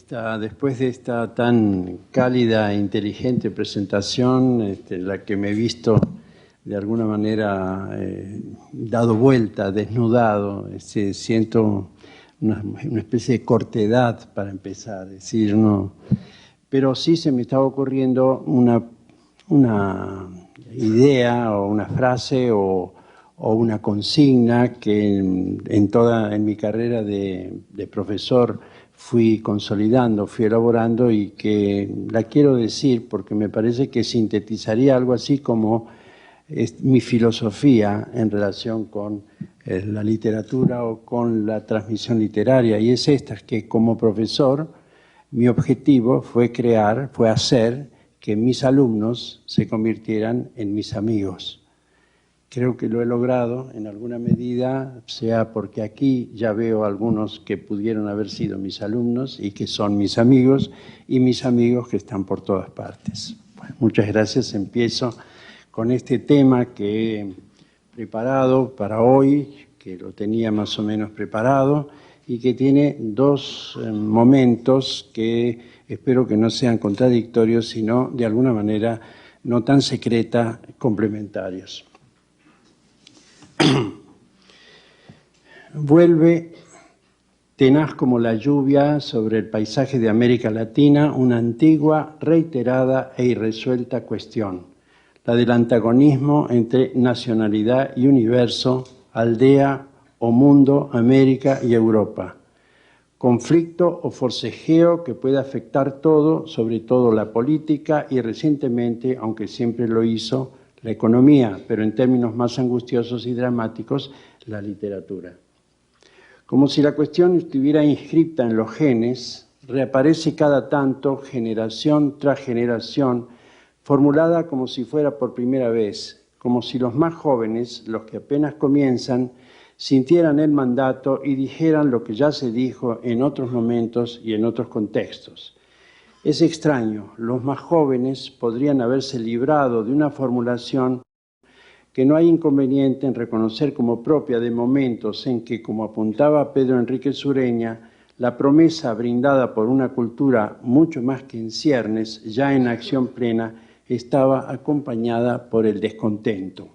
Después de esta tan cálida e inteligente presentación, en la que me he visto de alguna manera dado vuelta, desnudado, siento una especie de cortedad para empezar, es decir, no, pero sí se me estaba ocurriendo una idea o una frase o una consigna que en mi carrera de profesor fui consolidando, fui elaborando y que la quiero decir porque me parece que sintetizaría algo así como mi filosofía en relación con la literatura o con la transmisión literaria, y es esta, que como profesor mi objetivo fue hacer que mis alumnos se convirtieran en mis amigos. Creo que lo he logrado en alguna medida, sea porque aquí ya veo algunos que pudieron haber sido mis alumnos y que son mis amigos, y mis amigos que están por todas partes. Bueno, muchas gracias. Empiezo con este tema que he preparado para hoy, que lo tenía más o menos preparado, y que tiene dos momentos que espero que no sean contradictorios, sino de alguna manera no tan secreta, complementarios. Vuelve tenaz como la lluvia sobre el paisaje de América Latina una antigua, reiterada e irresuelta cuestión, la del antagonismo entre nacionalidad y universo, aldea o mundo, América y Europa. Conflicto o forcejeo que puede afectar todo, sobre todo la política y recientemente, aunque siempre lo hizo, la economía, pero en términos más angustiosos y dramáticos, la literatura. Como si la cuestión estuviera inscripta en los genes, reaparece cada tanto, generación tras generación, formulada como si fuera por primera vez, como si los más jóvenes, los que apenas comienzan, sintieran el mandato y dijeran lo que ya se dijo en otros momentos y en otros contextos. Es extraño, los más jóvenes podrían haberse librado de una formulación que no hay inconveniente en reconocer como propia de momentos en que, como apuntaba Pedro Enríquez Ureña, la promesa brindada por una cultura mucho más que en ciernes, ya en acción plena, estaba acompañada por el descontento.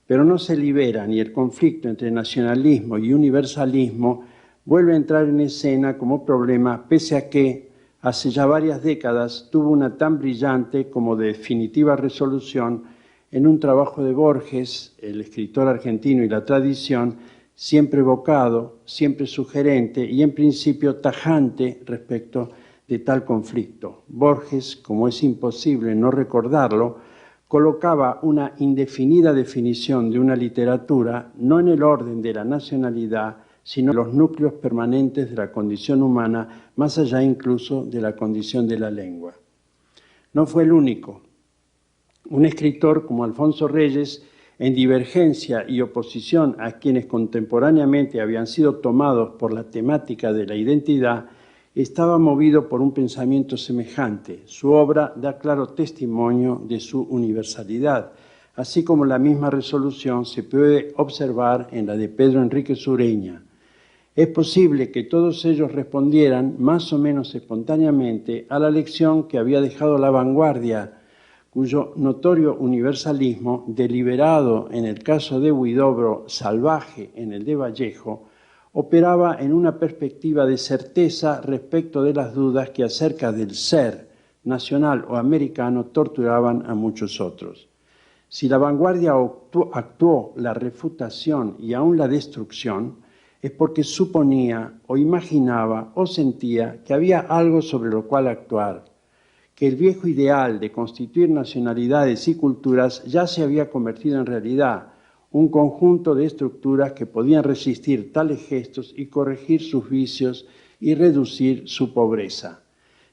Pero no se libera ni el conflicto entre nacionalismo y universalismo vuelve a entrar en escena como problema, pese a que hace ya varias décadas tuvo una tan brillante como definitiva resolución en un trabajo de Borges, el escritor argentino y la tradición, siempre evocado, siempre sugerente y en principio tajante respecto de tal conflicto. Borges, como es imposible no recordarlo, colocaba una indefinida definición de una literatura no en el orden de la nacionalidad, sino en los núcleos permanentes de la condición humana, más allá incluso de la condición de la lengua. No fue el único. Un escritor como Alfonso Reyes, en divergencia y oposición a quienes contemporáneamente habían sido tomados por la temática de la identidad, estaba movido por un pensamiento semejante. Su obra da claro testimonio de su universalidad, así como la misma resolución se puede observar en la de Pedro Enríquez Ureña. Es posible que todos ellos respondieran más o menos espontáneamente a la lección que había dejado la vanguardia, cuyo notorio universalismo, deliberado en el caso de Huidobro, salvaje en el de Vallejo, operaba en una perspectiva de certeza respecto de las dudas que acerca del ser nacional o americano torturaban a muchos otros. Si la vanguardia actuó la refutación y aún la destrucción, es porque suponía o imaginaba o sentía que había algo sobre lo cual actuar, que el viejo ideal de constituir nacionalidades y culturas ya se había convertido en realidad, un conjunto de estructuras que podían resistir tales gestos y corregir sus vicios y reducir su pobreza.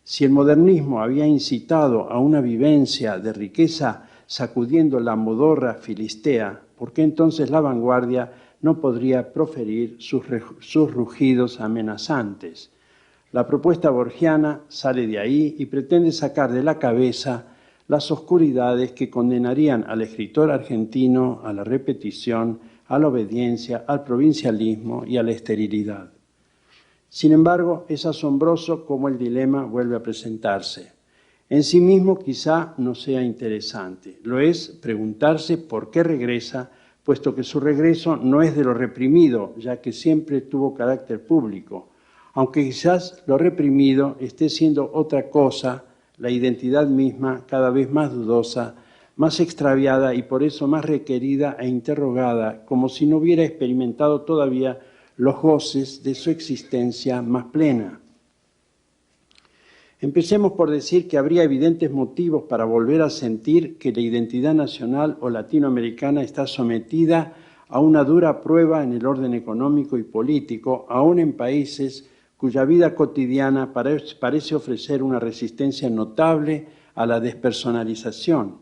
Si el modernismo había incitado a una vivencia de riqueza sacudiendo la modorra filistea, ¿por qué entonces la vanguardia no podría proferir sus rugidos amenazantes? La propuesta borgiana sale de ahí y pretende sacar de la cabeza las oscuridades que condenarían al escritor argentino a la repetición, a la obediencia, al provincialismo y a la esterilidad. Sin embargo, es asombroso cómo el dilema vuelve a presentarse. En sí mismo quizá no sea interesante. Lo es preguntarse por qué regresa, puesto que su regreso no es de lo reprimido, ya que siempre tuvo carácter público, aunque quizás lo reprimido esté siendo otra cosa, la identidad misma cada vez más dudosa, más extraviada y por eso más requerida e interrogada, como si no hubiera experimentado todavía los goces de su existencia más plena. Empecemos por decir que habría evidentes motivos para volver a sentir que la identidad nacional o latinoamericana está sometida a una dura prueba en el orden económico y político, aún en países cuya vida cotidiana parece ofrecer una resistencia notable a la despersonalización.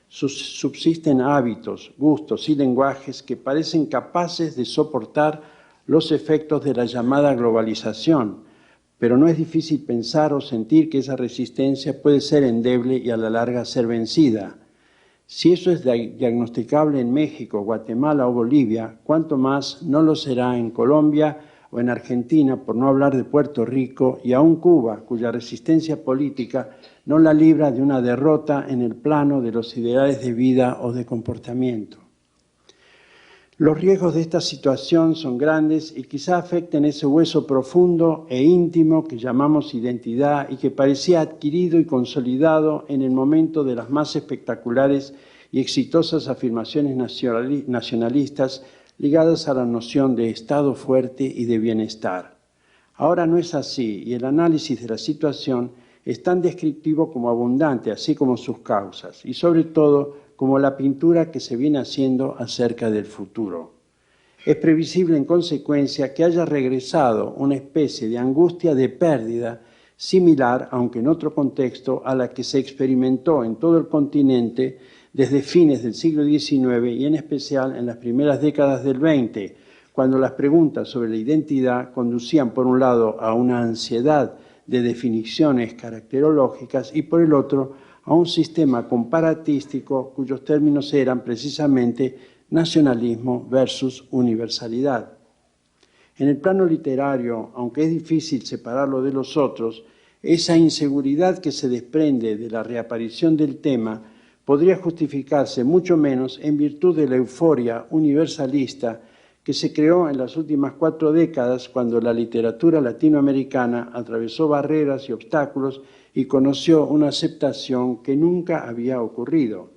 Subsisten hábitos, gustos y lenguajes que parecen capaces de soportar los efectos de la llamada globalización, pero no es difícil pensar o sentir que esa resistencia puede ser endeble y a la larga ser vencida. Si eso es diagnosticable en México, Guatemala o Bolivia, cuánto más no lo será en Colombia o en Argentina, por no hablar de Puerto Rico y aún Cuba, cuya resistencia política no la libra de una derrota en el plano de los ideales de vida o de comportamiento. Los riesgos de esta situación son grandes y quizá afecten ese hueso profundo e íntimo que llamamos identidad y que parecía adquirido y consolidado en el momento de las más espectaculares y exitosas afirmaciones nacionalistas ligadas a la noción de Estado fuerte y de bienestar. Ahora no es así y el análisis de la situación es tan descriptivo como abundante, así como sus causas, y sobre todo como la pintura que se viene haciendo acerca del futuro. Es previsible, en consecuencia, que haya regresado una especie de angustia de pérdida similar, aunque en otro contexto, a la que se experimentó en todo el continente desde fines del siglo XIX y en especial en las primeras décadas del XX, cuando las preguntas sobre la identidad conducían por un lado a una ansiedad de definiciones caracterológicas y por el otro a un sistema comparatístico cuyos términos eran precisamente nacionalismo versus universalidad. En el plano literario, aunque es difícil separarlo de los otros, esa inseguridad que se desprende de la reaparición del tema podría justificarse mucho menos en virtud de la euforia universalista que se creó en las últimas 4 décadas cuando la literatura latinoamericana atravesó barreras y obstáculos y conoció una aceptación que nunca había ocurrido.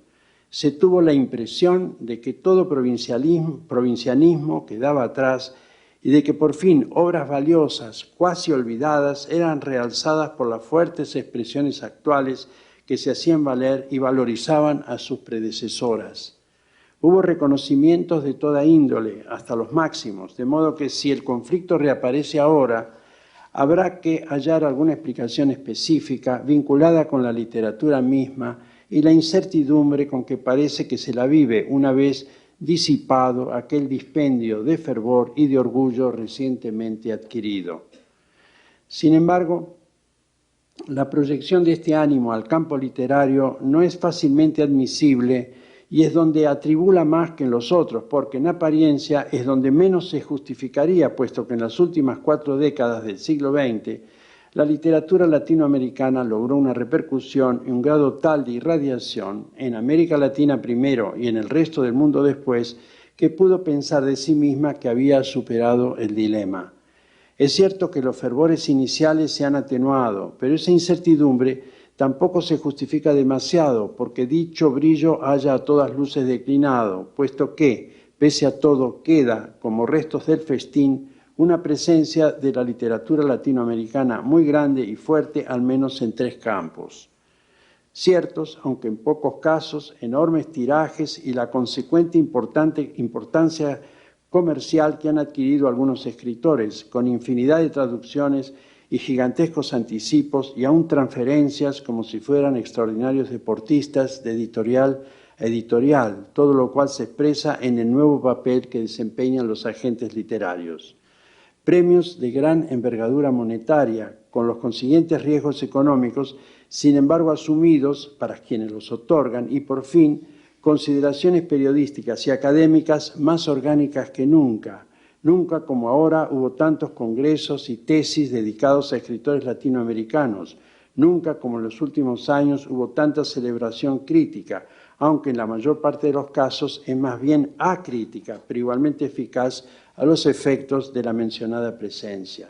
Se tuvo la impresión de que todo provincianismo quedaba atrás y de que por fin obras valiosas, cuasi olvidadas, eran realzadas por las fuertes expresiones actuales que se hacían valer y valorizaban a sus predecesoras. Hubo reconocimientos de toda índole, hasta los máximos, de modo que si el conflicto reaparece ahora, habrá que hallar alguna explicación específica vinculada con la literatura misma y la incertidumbre con que parece que se la vive una vez disipado aquel dispendio de fervor y de orgullo recientemente adquirido. Sin embargo, la proyección de este ánimo al campo literario no es fácilmente admisible y es donde atribula más que en los otros, porque en apariencia es donde menos se justificaría, puesto que en las últimas 4 décadas del siglo XX la literatura latinoamericana logró una repercusión y un grado tal de irradiación, en América Latina primero y en el resto del mundo después, que pudo pensar de sí misma que había superado el dilema. Es cierto que los fervores iniciales se han atenuado, pero esa incertidumbre tampoco se justifica demasiado, porque dicho brillo haya a todas luces declinado, puesto que, pese a todo, queda, como restos del festín, una presencia de la literatura latinoamericana muy grande y fuerte, al menos en 3 campos. Ciertos, aunque en pocos casos, enormes tirajes y la consecuente importancia comercial que han adquirido algunos escritores, con infinidad de traducciones y gigantescos anticipos y aún transferencias como si fueran extraordinarios deportistas de editorial a editorial, todo lo cual se expresa en el nuevo papel que desempeñan los agentes literarios. Premios de gran envergadura monetaria, con los consiguientes riesgos económicos, sin embargo asumidos para quienes los otorgan, y por fin, consideraciones periodísticas y académicas más orgánicas que nunca, Nunca como ahora hubo tantos congresos y tesis dedicados a escritores latinoamericanos. Nunca como en los últimos años hubo tanta celebración crítica, aunque en la mayor parte de los casos es más bien acrítica, pero igualmente eficaz a los efectos de la mencionada presencia.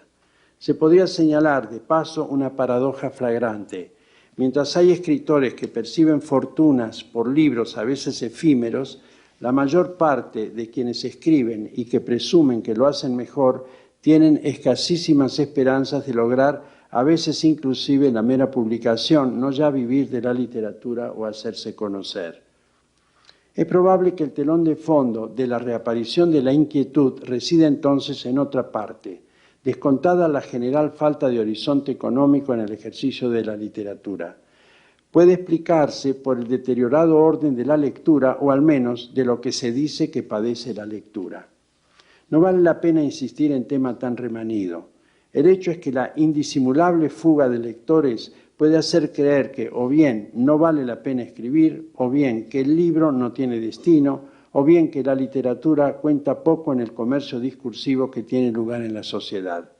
Se podría señalar, de paso, una paradoja flagrante. Mientras hay escritores que perciben fortunas por libros a veces efímeros, la mayor parte de quienes escriben y que presumen que lo hacen mejor tienen escasísimas esperanzas de lograr, a veces inclusive la mera publicación, no ya vivir de la literatura o hacerse conocer. Es probable que el telón de fondo de la reaparición de la inquietud resida entonces en otra parte, descontada la general falta de horizonte económico en el ejercicio de la literatura. Puede explicarse por el deteriorado orden de la lectura, o al menos de lo que se dice que padece la lectura. No vale la pena insistir en tema tan remanido. El hecho es que la indisimulable fuga de lectores puede hacer creer que o bien no vale la pena escribir, o bien que el libro no tiene destino, o bien que la literatura cuenta poco en el comercio discursivo que tiene lugar en la sociedad.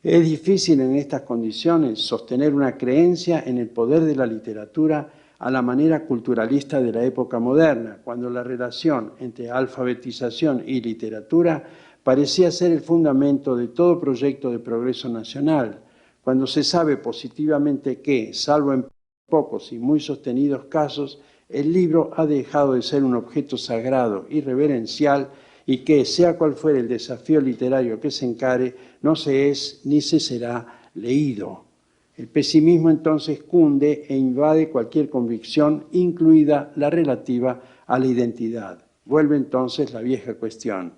Es difícil en estas condiciones sostener una creencia en el poder de la literatura a la manera culturalista de la época moderna, cuando la relación entre alfabetización y literatura parecía ser el fundamento de todo proyecto de progreso nacional, cuando se sabe positivamente que, salvo en pocos y muy sostenidos casos, el libro ha dejado de ser un objeto sagrado y reverencial y que, sea cual fuere el desafío literario que se encare, no se es ni se será leído. El pesimismo entonces cunde e invade cualquier convicción, incluida la relativa a la identidad. Vuelve entonces la vieja cuestión.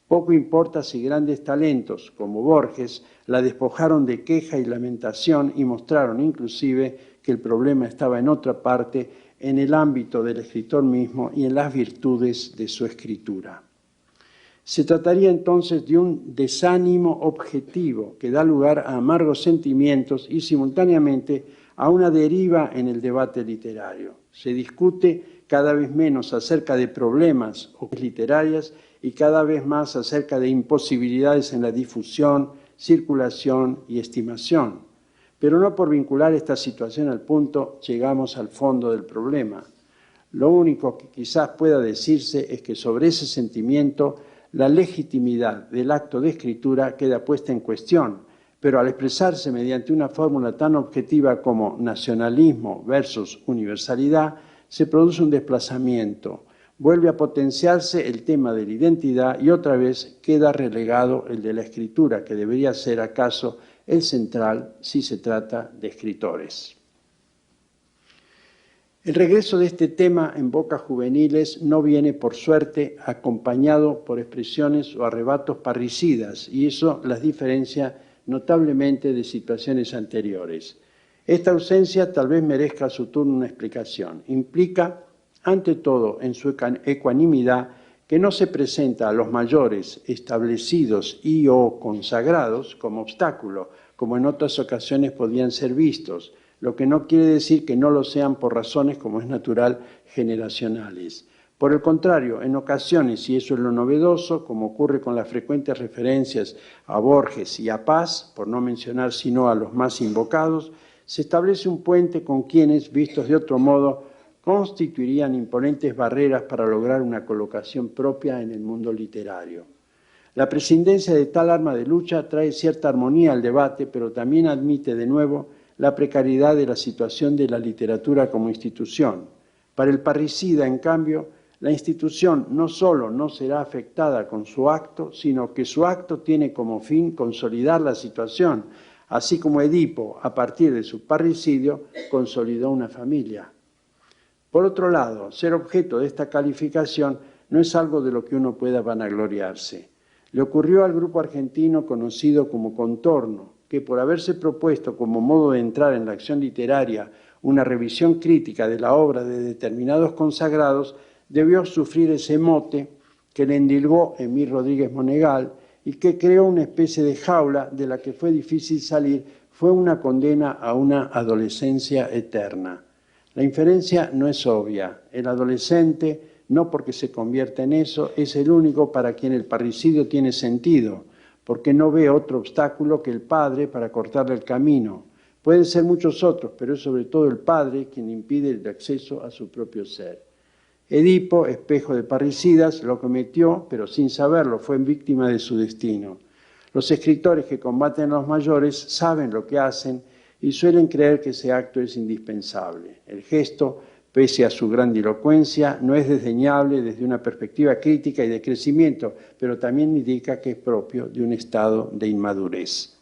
Poco importa si grandes talentos, como Borges, la despojaron de queja y lamentación y mostraron inclusive que el problema estaba en otra parte, en el ámbito del escritor mismo y en las virtudes de su escritura. Se trataría entonces de un desánimo objetivo que da lugar a amargos sentimientos y simultáneamente a una deriva en el debate literario. Se discute cada vez menos acerca de problemas literarias y cada vez más acerca de imposibilidades en la difusión, circulación y estimación. Pero no por vincular esta situación al punto llegamos al fondo del problema. Lo único que quizás pueda decirse es que sobre ese sentimiento la legitimidad del acto de escritura queda puesta en cuestión, pero al expresarse mediante una fórmula tan objetiva como nacionalismo versus universalidad, se produce un desplazamiento. Vuelve a potenciarse el tema de la identidad y otra vez queda relegado el de la escritura, que debería ser acaso el central si se trata de escritores. El regreso de este tema en bocas juveniles no viene, por suerte, acompañado por expresiones o arrebatos parricidas, y eso las diferencia notablemente de situaciones anteriores. Esta ausencia tal vez merezca a su turno una explicación. Implica, ante todo, en su ecuanimidad, que no se presenta a los mayores establecidos y o consagrados como obstáculo, como en otras ocasiones podían ser vistos, lo que no quiere decir que no lo sean por razones, como es natural, generacionales. Por el contrario, en ocasiones, y eso es lo novedoso, como ocurre con las frecuentes referencias a Borges y a Paz, por no mencionar sino a los más invocados, se establece un puente con quienes, vistos de otro modo, constituirían imponentes barreras para lograr una colocación propia en el mundo literario. La prescindencia de tal arma de lucha trae cierta armonía al debate, pero también admite de nuevo la precariedad de la situación de la literatura como institución. Para el parricida, en cambio, la institución no solo no será afectada con su acto, sino que su acto tiene como fin consolidar la situación, así como Edipo, a partir de su parricidio, consolidó una familia. Por otro lado, ser objeto de esta calificación no es algo de lo que uno pueda vanagloriarse. Le ocurrió al grupo argentino conocido como Contorno, que por haberse propuesto como modo de entrar en la acción literaria una revisión crítica de la obra de determinados consagrados, debió sufrir ese mote que le endilgó Emil Rodríguez Monegal y que creó una especie de jaula de la que fue difícil salir, fue una condena a una adolescencia eterna. La inferencia no es obvia. El adolescente no porque se convierta en eso, es el único para quien el parricidio tiene sentido, porque no ve otro obstáculo que el padre para cortarle el camino. Pueden ser muchos otros, pero es sobre todo el padre quien impide el acceso a su propio ser. Edipo, espejo de parricidas, lo cometió, pero sin saberlo, fue víctima de su destino. Los escritores que combaten a los mayores saben lo que hacen y suelen creer que ese acto es indispensable. El gesto, pese a su grandilocuencia, no es desdeñable desde una perspectiva crítica y de crecimiento, pero también indica que es propio de un estado de inmadurez.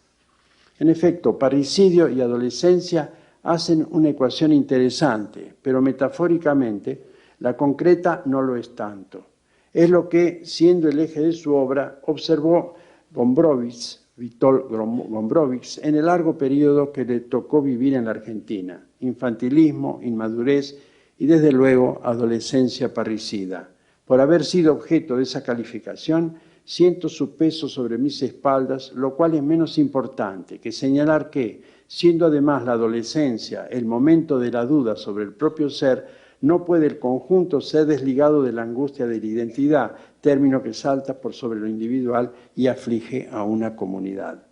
En efecto, parricidio y adolescencia hacen una ecuación interesante, pero metafóricamente la concreta no lo es tanto. Es lo que, siendo el eje de su obra, observó Witold Gombrowicz en el largo periodo que le tocó vivir en la Argentina: infantilismo, inmadurez y, desde luego, adolescencia parricida. Por haber sido objeto de esa calificación, siento su peso sobre mis espaldas, lo cual es menos importante que señalar que, siendo además la adolescencia el momento de la duda sobre el propio ser, no puede el conjunto ser desligado de la angustia de la identidad, término que salta por sobre lo individual y aflige a una comunidad.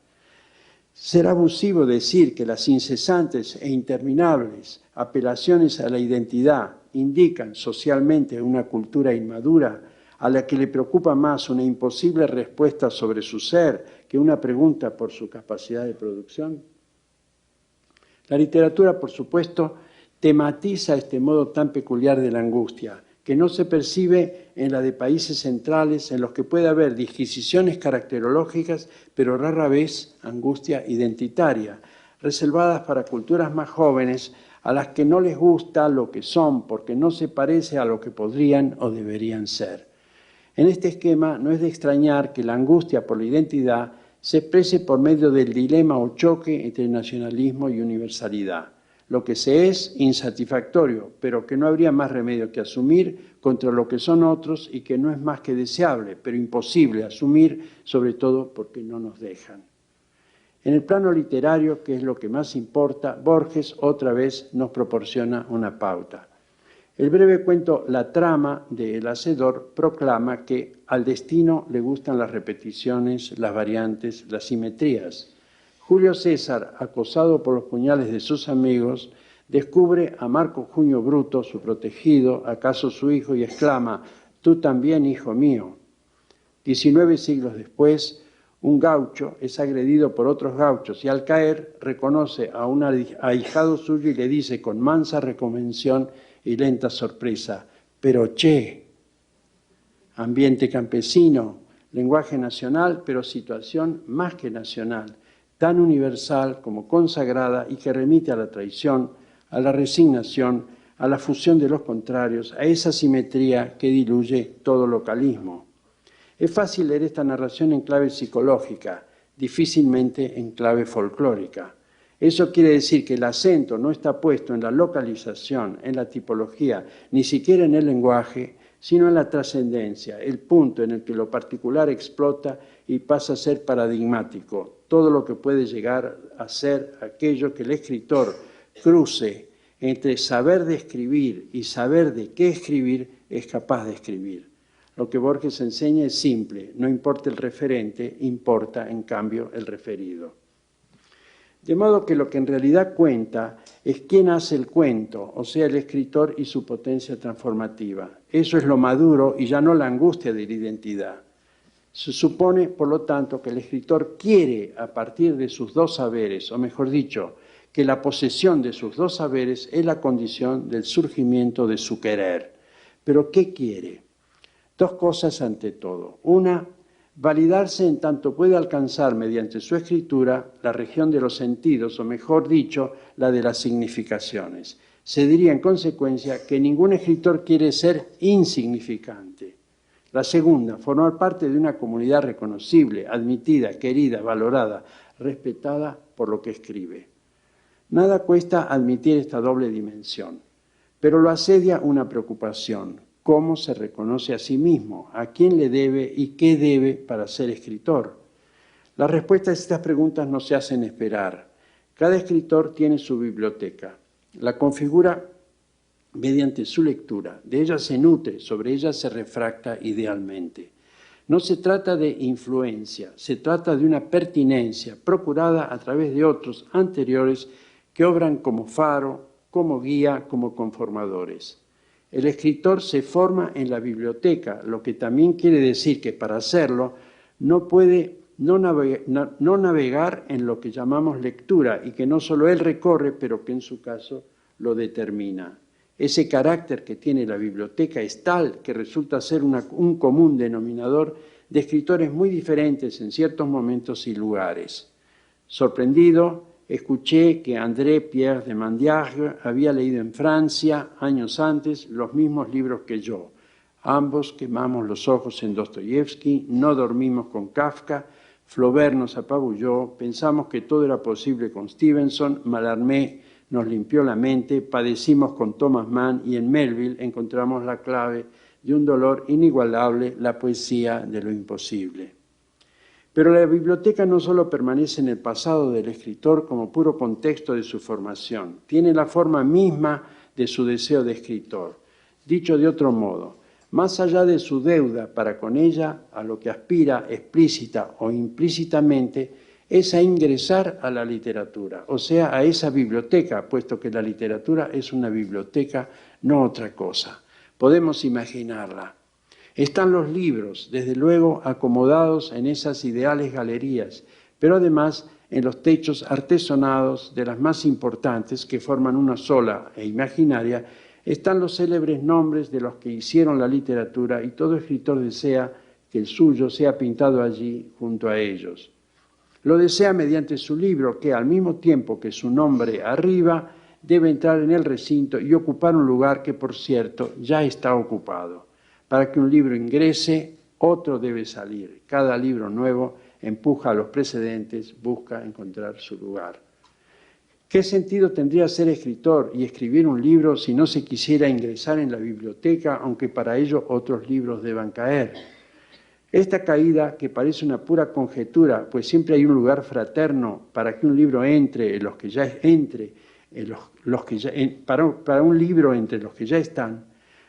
Será abusivo decir que las incesantes e interminables apelaciones a la identidad indican socialmente una cultura inmadura a la que le preocupa más una imposible respuesta sobre su ser que una pregunta por su capacidad de producción. La literatura, por supuesto, tematiza este modo tan peculiar de la angustia, que no se percibe en la de países centrales en los que puede haber disquisiciones caracterológicas, pero rara vez angustia identitaria, reservadas para culturas más jóvenes a las que no les gusta lo que son porque no se parece a lo que podrían o deberían ser. En este esquema no es de extrañar que la angustia por la identidad se exprese por medio del dilema o choque entre nacionalismo y universalidad. Lo que se es insatisfactorio, pero que no habría más remedio que asumir contra lo que son otros y que no es más que deseable, pero imposible asumir, sobre todo porque no nos dejan. En el plano literario, que es lo que más importa, Borges otra vez nos proporciona una pauta. El breve cuento La trama de El Hacedor proclama que al destino le gustan las repeticiones, las variantes, las simetrías. Julio César, acosado por los puñales de sus amigos, descubre a Marco Junio Bruto, su protegido, acaso su hijo, y exclama: «Tú también, hijo mío». 19 siglos después, un gaucho es agredido por otros gauchos y al caer reconoce a un ahijado suyo y le dice con mansa reconvención y lenta sorpresa: «Pero che». Ambiente campesino, lenguaje nacional, pero situación más que nacional, tan universal como consagrada y que remite a la traición, a la resignación, a la fusión de los contrarios, a esa simetría que diluye todo localismo. Es fácil leer esta narración en clave psicológica, difícilmente en clave folclórica. Eso quiere decir que el acento no está puesto en la localización, en la tipología, ni siquiera en el lenguaje, sino en la trascendencia, el punto en el que lo particular explota y pasa a ser paradigmático, todo lo que puede llegar a ser aquello que el escritor cruce entre saber de escribir y saber de qué escribir es capaz de escribir. Lo que Borges enseña es simple: no importa el referente, importa en cambio el referido. De modo que lo que en realidad cuenta es quién hace el cuento, o sea, el escritor y su potencia transformativa. Eso es lo maduro y ya no la angustia de la identidad. Se supone, por lo tanto, que el escritor quiere, a partir de sus dos saberes, o mejor dicho, que la posesión de sus dos saberes es la condición del surgimiento de su querer. ¿Pero qué quiere? Dos cosas ante todo. Una, validarse en tanto puede alcanzar mediante su escritura la región de los sentidos, o mejor dicho, la de las significaciones. Se diría en consecuencia que ningún escritor quiere ser insignificante. La segunda, formar parte de una comunidad reconocible, admitida, querida, valorada, respetada por lo que escribe. Nada cuesta admitir esta doble dimensión, pero lo asedia una preocupación: cómo se reconoce a sí mismo, a quién le debe y qué debe para ser escritor. Las respuestas a estas preguntas no se hacen esperar. Cada escritor tiene su biblioteca. La configura mediante su lectura. De ella se nutre, sobre ella se refracta idealmente. No se trata de influencia, se trata de una pertinencia procurada a través de otros anteriores que obran como faro, como guía, como conformadores. El escritor se forma en la biblioteca, lo que también quiere decir que para hacerlo no puede no navegar en lo que llamamos lectura y que no solo él recorre, pero que en su caso lo determina. Ese carácter que tiene la biblioteca es tal que resulta ser un común denominador de escritores muy diferentes en ciertos momentos y lugares. Sorprendido, escuché que André Pierre de Mandiargue había leído en Francia, años antes, los mismos libros que yo. Ambos quemamos los ojos en Dostoyevsky, no dormimos con Kafka, Flaubert nos apabulló, pensamos que todo era posible con Stevenson, Mallarmé nos limpió la mente, padecimos con Thomas Mann y en Melville encontramos la clave de un dolor inigualable, la poesía de lo imposible. Pero la biblioteca no solo permanece en el pasado del escritor como puro contexto de su formación, tiene la forma misma de su deseo de escritor. Dicho de otro modo, más allá de su deuda para con ella, a lo que aspira explícita o implícitamente, es a ingresar a la literatura, o sea, a esa biblioteca, puesto que la literatura es una biblioteca, no otra cosa. Podemos imaginarla. Están los libros, desde luego, acomodados en esas ideales galerías, pero además en los techos artesonados de las más importantes, que forman una sola e imaginaria, están los célebres nombres de los que hicieron la literatura y todo escritor desea que el suyo sea pintado allí junto a ellos. Lo desea mediante su libro que, al mismo tiempo que su nombre arriba, debe entrar en el recinto y ocupar un lugar que, por cierto, ya está ocupado. Para que un libro ingrese, otro debe salir. Cada libro nuevo empuja a los precedentes, busca encontrar su lugar. ¿Qué sentido tendría ser escritor y escribir un libro si no se quisiera ingresar en la biblioteca, aunque para ello otros libros deban caer? Esta caída, que parece una pura conjetura, pues siempre hay un lugar fraterno para que un libro entre en los que ya para un libro entre los que ya están,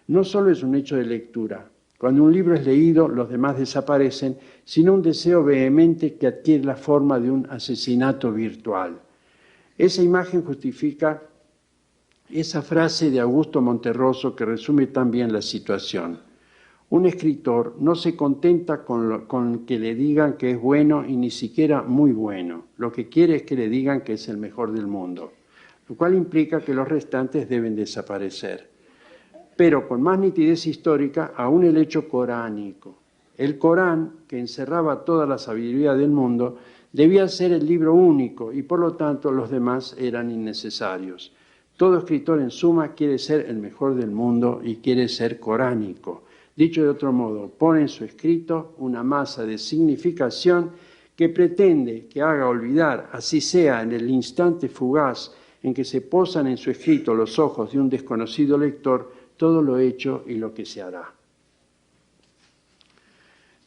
no solo es un hecho de lectura. Cuando un libro es leído, los demás desaparecen, sino un deseo vehemente que adquiere la forma de un asesinato virtual. Esa imagen justifica esa frase de Augusto Monterroso que resume tan bien la situación. Un escritor no se contenta con que le digan que es bueno y ni siquiera muy bueno. Lo que quiere es que le digan que es el mejor del mundo, lo cual implica que los restantes deben desaparecer. Pero con más nitidez histórica, aún el hecho coránico. El Corán, que encerraba toda la sabiduría del mundo, debía ser el libro único y por lo tanto los demás eran innecesarios. Todo escritor en suma quiere ser el mejor del mundo y quiere ser coránico. Dicho de otro modo, pone en su escrito una masa de significación que pretende que haga olvidar, así sea en el instante fugaz en que se posan en su escrito los ojos de un desconocido lector, todo lo hecho y lo que se hará.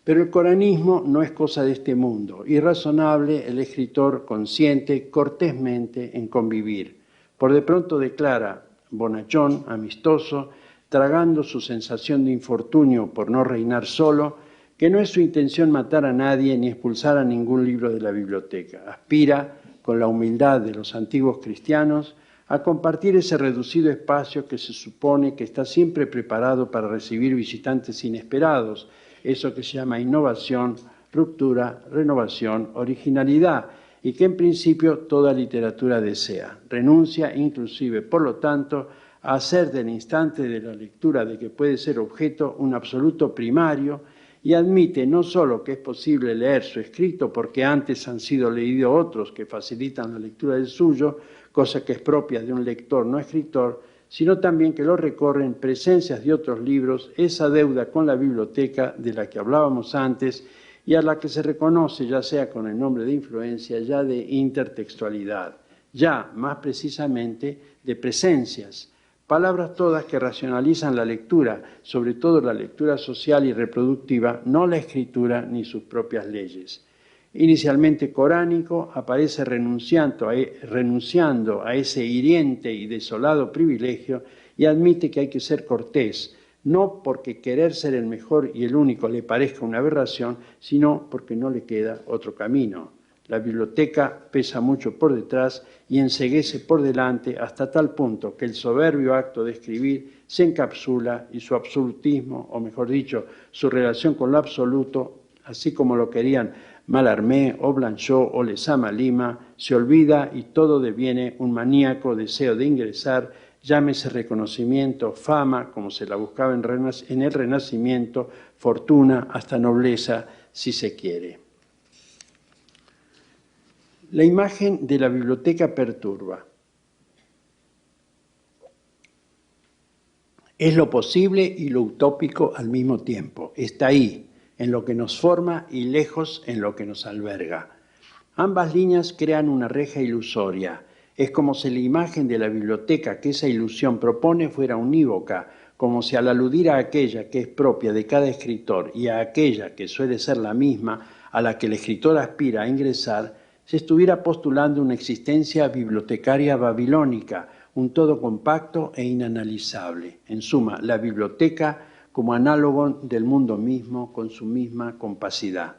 Pero el coranismo no es cosa de este mundo, y razonable el escritor consiente cortésmente en convivir. Por de pronto declara, bonachón, amistoso, tragando su sensación de infortunio por no reinar solo, que no es su intención matar a nadie ni expulsar a ningún libro de la biblioteca. Aspira, con la humildad de los antiguos cristianos, a compartir ese reducido espacio que se supone que está siempre preparado para recibir visitantes inesperados, eso que se llama innovación, ruptura, renovación, originalidad, y que en principio toda literatura desea. Renuncia inclusive, por lo tanto, a hacer del instante de la lectura de que puede ser objeto un absoluto primario y admite no solo que es posible leer su escrito porque antes han sido leídos otros que facilitan la lectura del suyo, cosa que es propia de un lector no escritor, sino también que lo recorren presencias de otros libros, esa deuda con la biblioteca de la que hablábamos antes y a la que se reconoce ya sea con el nombre de influencia, ya de intertextualidad, ya más precisamente de presencias. Palabras todas que racionalizan la lectura, sobre todo la lectura social y reproductiva, no la escritura ni sus propias leyes. Inicialmente coránico, aparece renunciando a ese hiriente y desolado privilegio y admite que hay que ser cortés, no porque querer ser el mejor y el único le parezca una aberración, sino porque no le queda otro camino. La biblioteca pesa mucho por detrás y enceguece por delante hasta tal punto que el soberbio acto de escribir se encapsula y su absolutismo, o mejor dicho, su relación con lo absoluto, así como lo querían Mallarmé o Blanchot o Lezama Lima, se olvida y todo deviene un maníaco deseo de ingresar, llámese reconocimiento, fama, como se la buscaba en el Renacimiento, fortuna, hasta nobleza, si se quiere. La imagen de la biblioteca perturba. Es lo posible y lo utópico al mismo tiempo. Está ahí, en lo que nos forma y lejos en lo que nos alberga. Ambas líneas crean una reja ilusoria. Es como si la imagen de la biblioteca que esa ilusión propone fuera unívoca, como si al aludir a aquella que es propia de cada escritor y a aquella que suele ser la misma a la que el escritor aspira a ingresar, se estuviera postulando una existencia bibliotecaria babilónica, un todo compacto e inanalizable. En suma, la biblioteca como análogo del mundo mismo con su misma compacidad.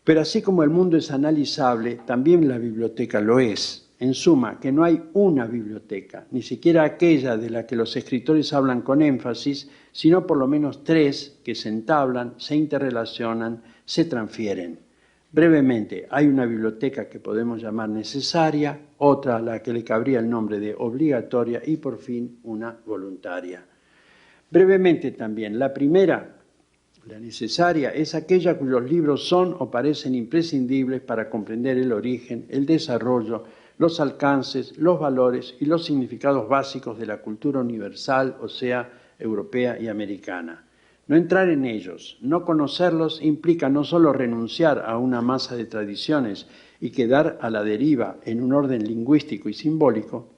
Pero así como el mundo es analizable, también la biblioteca lo es. En suma, que no hay una biblioteca, ni siquiera aquella de la que los escritores hablan con énfasis, sino por lo menos tres que se entablan, se interrelacionan, se transfieren. Brevemente, hay una biblioteca que podemos llamar necesaria, otra a la que le cabría el nombre de obligatoria y por fin una voluntaria. Brevemente también, la primera, la necesaria, es aquella cuyos libros son o parecen imprescindibles para comprender el origen, el desarrollo, los alcances, los valores y los significados básicos de la cultura universal, o sea, europea y americana. No entrar en ellos, no conocerlos, implica no solo renunciar a una masa de tradiciones y quedar a la deriva en un orden lingüístico y simbólico,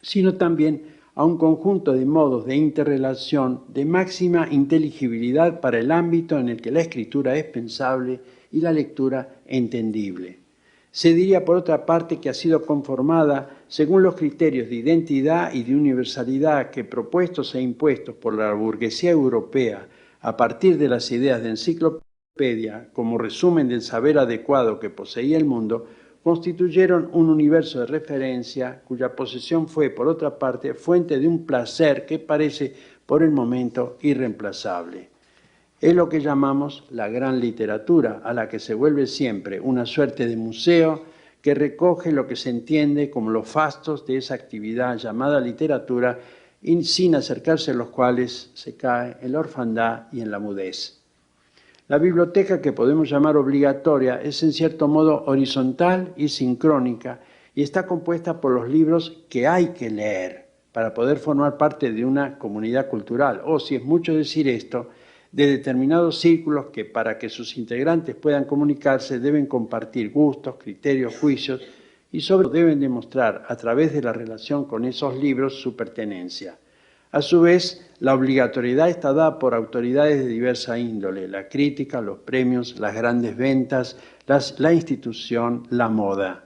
sino también a un conjunto de modos de interrelación de máxima inteligibilidad para el ámbito en el que la escritura es pensable y la lectura entendible. Se diría, por otra parte, que ha sido conformada según los criterios de identidad y de universalidad que, propuestos e impuestos por la burguesía europea a partir de las ideas de enciclopedia como resumen del saber adecuado que poseía el mundo, constituyeron un universo de referencia cuya posesión fue, por otra parte, fuente de un placer que parece, por el momento, irreemplazable. Es lo que llamamos la gran literatura, a la que se vuelve siempre una suerte de museo que recoge lo que se entiende como los fastos de esa actividad llamada literatura y sin acercarse a los cuales se cae en la orfandad y en la mudez. La biblioteca, que podemos llamar obligatoria, es en cierto modo horizontal y sincrónica y está compuesta por los libros que hay que leer para poder formar parte de una comunidad cultural, o, si es mucho decir esto, de determinados círculos que, para que sus integrantes puedan comunicarse, deben compartir gustos, criterios, juicios y sobre todo deben demostrar a través de la relación con esos libros su pertenencia. A su vez, la obligatoriedad está dada por autoridades de diversa índole: la crítica, los premios, las grandes ventas, la institución, la moda.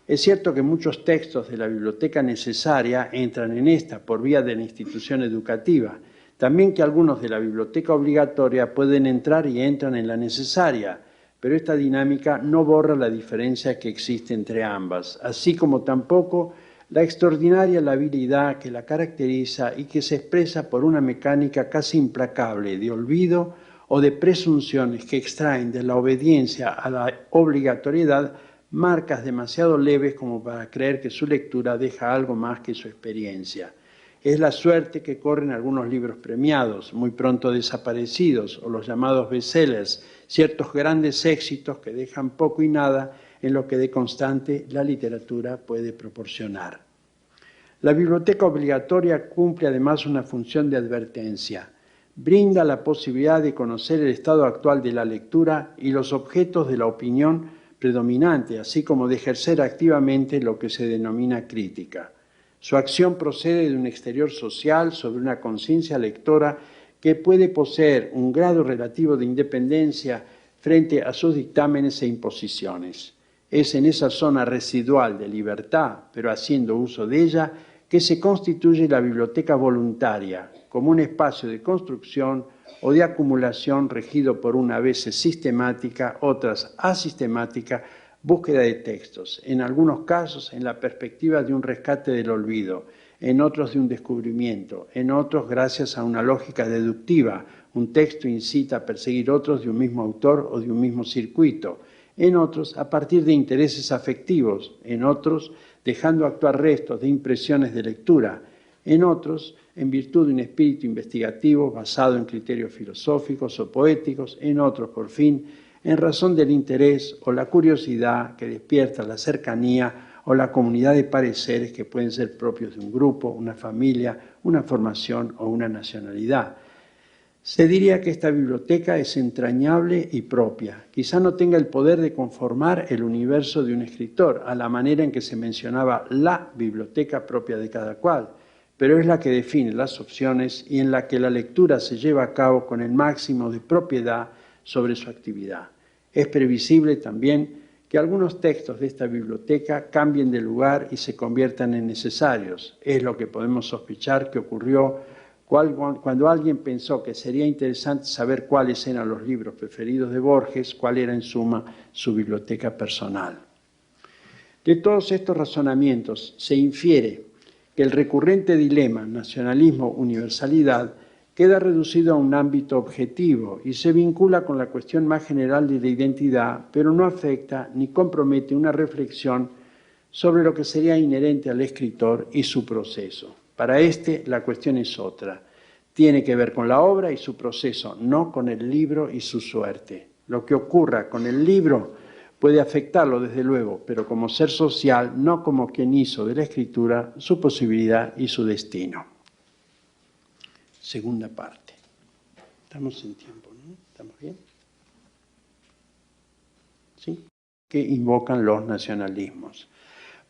Es cierto que muchos textos de la biblioteca necesaria entran en esta por vía de la institución educativa, también que algunos de la biblioteca obligatoria pueden entrar y entran en la necesaria, pero esta dinámica no borra la diferencia que existe entre ambas, así como tampoco la extraordinaria labilidad que la caracteriza y que se expresa por una mecánica casi implacable de olvido o de presunciones que extraen de la obediencia a la obligatoriedad marcas demasiado leves como para creer que su lectura deja algo más que su experiencia. Es la suerte que corren algunos libros premiados, muy pronto desaparecidos, o los llamados bestsellers, ciertos grandes éxitos que dejan poco y nada en lo que de constante la literatura puede proporcionar. La biblioteca obligatoria cumple además una función de advertencia. Brinda la posibilidad de conocer el estado actual de la lectura y los objetos de la opinión predominante, así como de ejercer activamente lo que se denomina crítica. Su acción procede de un exterior social sobre una conciencia lectora que puede poseer un grado relativo de independencia frente a sus dictámenes e imposiciones. Es en esa zona residual de libertad, pero haciendo uso de ella, que se constituye la biblioteca voluntaria como un espacio de construcción o de acumulación regido por una a veces sistemática, otras asistemática, búsqueda de textos, en algunos casos en la perspectiva de un rescate del olvido, en otros de un descubrimiento, en otros gracias a una lógica deductiva. Un texto incita a perseguir otros de un mismo autor o de un mismo circuito, en otros a partir de intereses afectivos, en otros dejando actuar restos de impresiones de lectura, en otros en virtud de un espíritu investigativo basado en criterios filosóficos o poéticos, en otros, por fin, en razón del interés o la curiosidad que despierta la cercanía o la comunidad de pareceres que pueden ser propios de un grupo, una familia, una formación o una nacionalidad. Se diría que esta biblioteca es entrañable y propia. Quizá no tenga el poder de conformar el universo de un escritor, a la manera en que se mencionaba la biblioteca propia de cada cual, pero es la que define las opciones y en la que la lectura se lleva a cabo con el máximo de propiedad sobre su actividad. Es previsible también que algunos textos de esta biblioteca cambien de lugar y se conviertan en necesarios. Es lo que podemos sospechar que ocurrió cuando alguien pensó que sería interesante saber cuáles eran los libros preferidos de Borges, cuál era en suma su biblioteca personal. De todos estos razonamientos se infiere que el recurrente dilema nacionalismo-universalidad queda reducido a un ámbito objetivo y se vincula con la cuestión más general de la identidad, pero no afecta ni compromete una reflexión sobre lo que sería inherente al escritor y su proceso. Para la cuestión es otra. Tiene que ver con la obra y su proceso, no con el libro y su suerte. Lo que ocurra con el libro puede afectarlo, desde luego, pero como ser social, no como quien hizo de la escritura su posibilidad y su destino. Segunda parte. Estamos en tiempo, ¿no? ¿Estamos bien? ¿Sí? Que invocan los nacionalismos.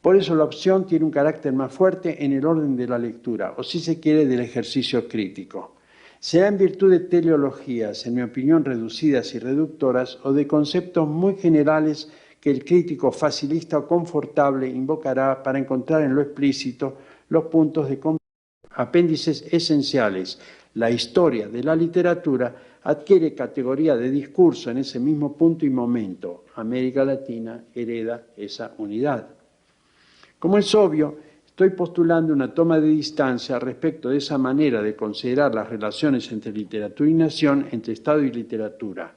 Por eso la opción tiene un carácter más fuerte en el orden de la lectura, o si se quiere, del ejercicio crítico. Sea en virtud de teleologías, en mi opinión, reducidas y reductoras, o de conceptos muy generales que el crítico facilista o confortable invocará para encontrar en lo explícito los puntos de apéndices esenciales. La historia de la literatura adquiere categoría de discurso en ese mismo punto y momento. América Latina hereda esa unidad. Como es obvio, estoy postulando una toma de distancia respecto de esa manera de considerar las relaciones entre literatura y nación, entre Estado y literatura,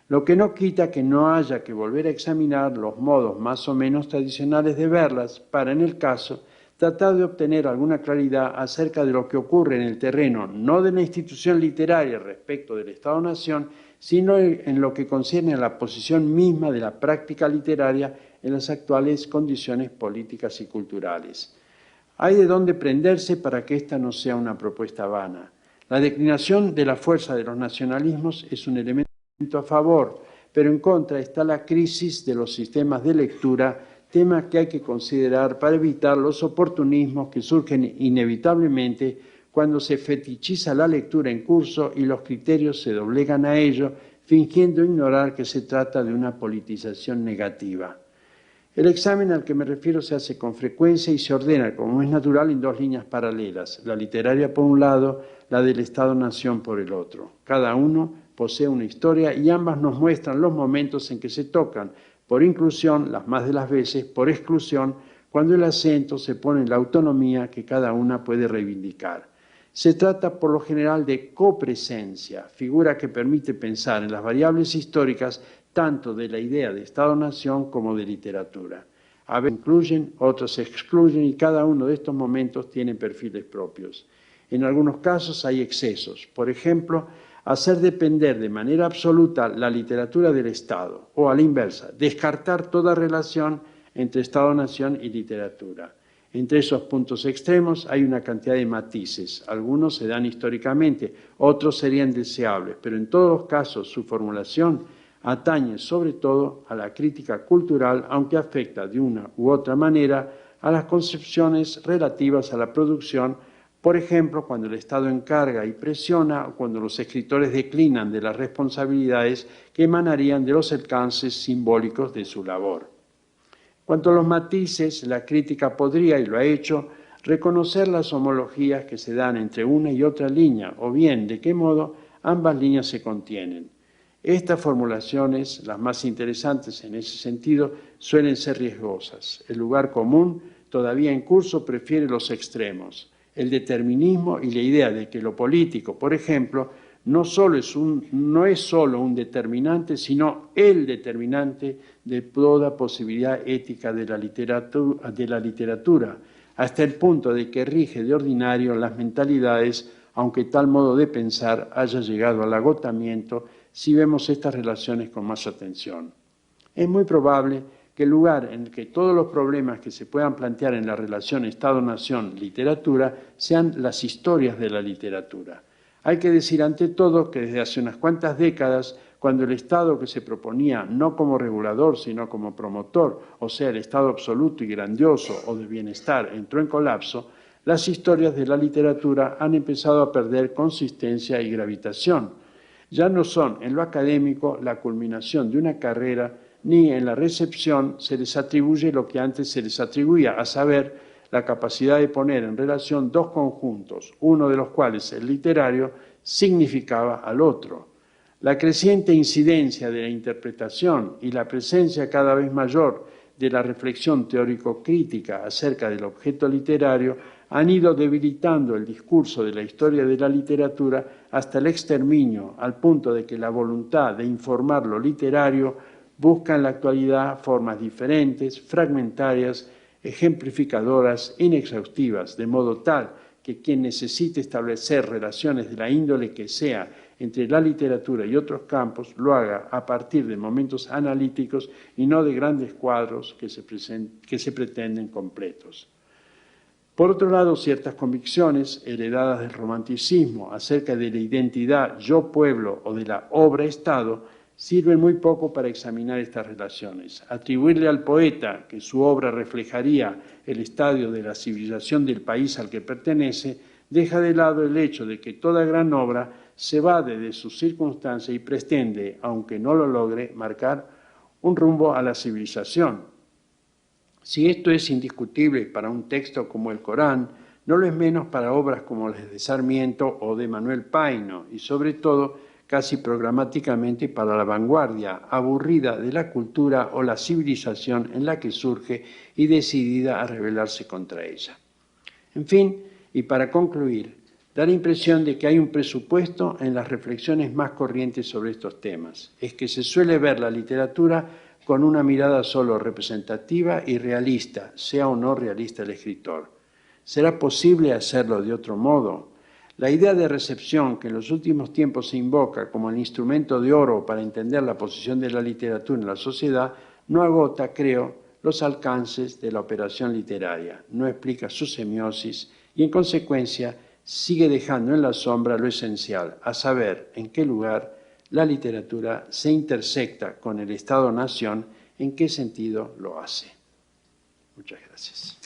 lo que no quita que no haya que volver a examinar los modos más o menos tradicionales de verlas para, en el caso, tratar de obtener alguna claridad acerca de lo que ocurre en el terreno, no de la institución literaria respecto del Estado-Nación, sino en lo que concierne a la posición misma de la práctica literaria en las actuales condiciones políticas y culturales. Hay de dónde prenderse para que esta no sea una propuesta vana. La declinación de la fuerza de los nacionalismos es un elemento a favor, pero en contra está la crisis de los sistemas de lectura, tema que hay que considerar para evitar los oportunismos que surgen inevitablemente cuando se fetichiza la lectura en curso y los criterios se doblegan a ello, fingiendo ignorar que se trata de una politización negativa. El examen al que me refiero se hace con frecuencia y se ordena, como es natural, en dos líneas paralelas, la literaria por un lado, la del Estado-Nación por el otro. Cada uno posee una historia y ambas nos muestran los momentos en que se tocan, por inclusión, las más de las veces, por exclusión, cuando el acento se pone en la autonomía que cada una puede reivindicar. Se trata, por lo general, de copresencia, figura que permite pensar en las variables históricas tanto de la idea de Estado-Nación como de literatura. A veces incluyen, otros excluyen y cada uno de estos momentos tiene perfiles propios. En algunos casos hay excesos, por ejemplo, hacer depender de manera absoluta la literatura del Estado, o a la inversa, descartar toda relación entre Estado-Nación y literatura. Entre esos puntos extremos hay una cantidad de matices, algunos se dan históricamente, otros serían deseables, pero en todos los casos su formulación atañe sobre todo a la crítica cultural, aunque afecta de una u otra manera a las concepciones relativas a la producción, por ejemplo, cuando el Estado encarga y presiona o cuando los escritores declinan de las responsabilidades que emanarían de los alcances simbólicos de su labor. Cuanto a los matices, la crítica podría, y lo ha hecho, reconocer las homologías que se dan entre una y otra línea, o bien de qué modo ambas líneas se contienen. Estas formulaciones, las más interesantes en ese sentido, suelen ser riesgosas. El lugar común, todavía en curso, prefiere los extremos. El determinismo y la idea de que lo político, por ejemplo, no es solo un determinante, sino el determinante de toda posibilidad ética de la literatura, hasta el punto de que rige de ordinario las mentalidades, aunque tal modo de pensar haya llegado al agotamiento si vemos estas relaciones con más atención. Es muy probable que el lugar en el que todos los problemas que se puedan plantear en la relación Estado-Nación-Literatura sean las historias de la literatura. Hay que decir ante todo que desde hace unas cuantas décadas, cuando el Estado que se proponía no como regulador, sino como promotor, o sea, el Estado absoluto y grandioso o de bienestar, entró en colapso, las historias de la literatura han empezado a perder consistencia y gravitación. Ya no son en lo académico la culminación de una carrera, ni en la recepción se les atribuye lo que antes se les atribuía, a saber, la capacidad de poner en relación dos conjuntos, uno de los cuales, el literario, significaba al otro. La creciente incidencia de la interpretación y la presencia cada vez mayor de la reflexión teórico-crítica acerca del objeto literario han ido debilitando el discurso de la historia de la literatura hasta el exterminio, al punto de que la voluntad de informar lo literario busca en la actualidad formas diferentes, fragmentarias, ejemplificadoras, inexhaustivas, de modo tal que quien necesite establecer relaciones de la índole que sea entre la literatura y otros campos, lo haga a partir de momentos analíticos y no de grandes cuadros que se pretenden completos. Por otro lado, ciertas convicciones heredadas del romanticismo acerca de la identidad yo-pueblo o de la obra-estado sirven muy poco para examinar estas relaciones. Atribuirle al poeta que su obra reflejaría el estadio de la civilización del país al que pertenece deja de lado el hecho de que toda gran obra se evade de sus circunstancias y pretende, aunque no lo logre, marcar un rumbo a la civilización. Si esto es indiscutible para un texto como el Corán, no lo es menos para obras como las de Sarmiento o de Manuel Paino, y sobre todo casi programáticamente para la vanguardia aburrida de la cultura o la civilización en la que surge y decidida a rebelarse contra ella. En fin, y para concluir, da la impresión de que hay un presupuesto en las reflexiones más corrientes sobre estos temas. Es que se suele ver la literatura con una mirada solo representativa y realista, sea o no realista el escritor. ¿Será posible hacerlo de otro modo? La idea de recepción que en los últimos tiempos se invoca como el instrumento de oro para entender la posición de la literatura en la sociedad no agota, creo, los alcances de la operación literaria, no explica su semiosis y, en consecuencia, sigue dejando en la sombra lo esencial, a saber en qué lugar la literatura se intersecta con el Estado-Nación, en qué sentido lo hace. Muchas gracias.